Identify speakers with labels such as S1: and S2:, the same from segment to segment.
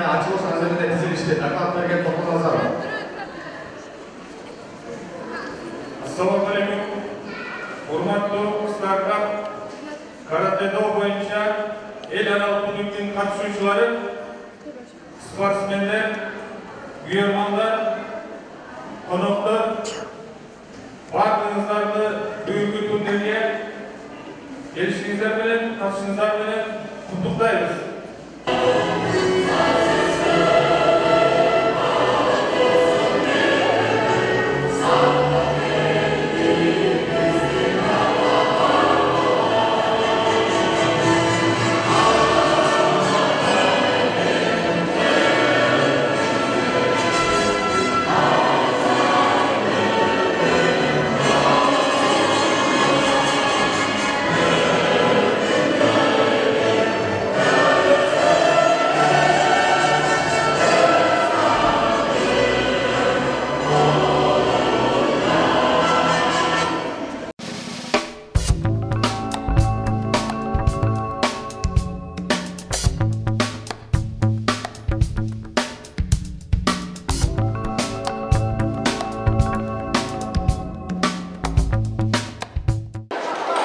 S1: açılış hazırlığı dizilişti. Akat bergen topu nazarı.
S2: Assalamu alaikum. Hurmatlı ıslarlar, Karate-Do boyunca el-aralıq turnirin katılışçıları, sportsmenler, üyermanlar, konuklar, bardığınızlarını büyük turnirge gelişinizler bilen, katılışınızlar bilen kutluktayız.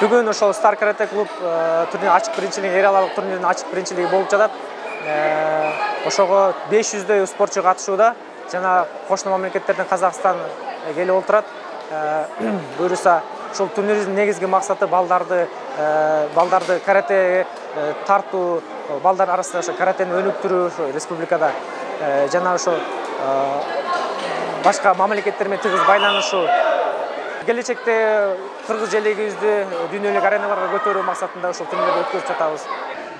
S3: Бүгін ошол Star Karate Club турнир ачык биринчилиги, эл аралык турнирдин ачык биринчилиги болуп жатат. Ошого 500дөй спортчу катышууда. Жана кошуна мамлекеттерден Казакстан келип отурат. Буюрса, ушул турнирдин негизги максаты балдарды каратеге тартуу, балдар арасында ошо каратени өнүктүрүү республикада. Жана ошо башка мамлекеттер менен тыгыз байланышуу. Келечекте кыргыз желегибизди дүйнөлүк ареналарга көтөрүү максатында ушул турнирди өткөрүп жатабыз.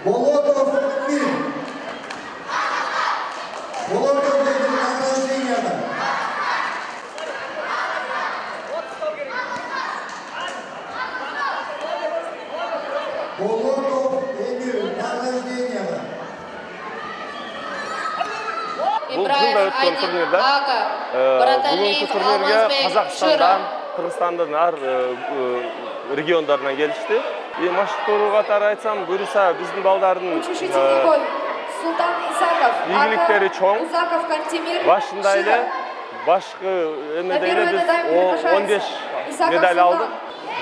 S4: Болотов награжденияда. Болотов Эмир награжденияда.
S5: Бул жылда өткөн турнирде бүгүнкү турнирге Казакстандан, Кыргызстандын ар региондарынан келишти. Маштуруу катары айтсам, буюрса биздин балдардын ийгиликтери чоң. Башында эле башкы эмеде эле биз 15 медаль алдык.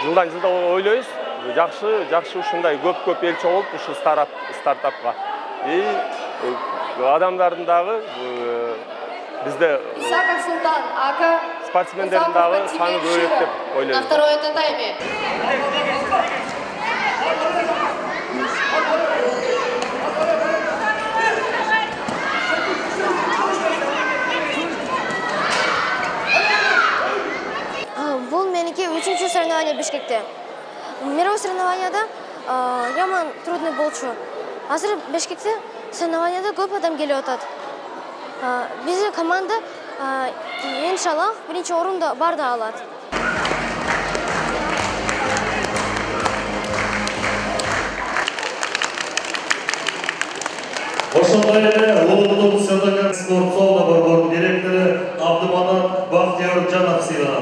S5: Жылдан жылда ойлойбуз, жакшы ушундай көп эл чогулуп ушу стартапка. Адамдардын дагы бизде спортсмендердин дагы саны көбөйөт деп ойлойбуз.
S6: На второй тайме.
S7: Бул меники 3-чү соревнование Бишкекте. Мировой соревнованияда яман трудный болчу. Азыр Бишкекте соревнованияда көп адам келип атат. Биздин команда иншаллах биринчи орунда бар да алат.
S8: Ошондой эле улуттук СДК спорт залына борбордун директору Абдыманат Бактыяржанов сыйланат.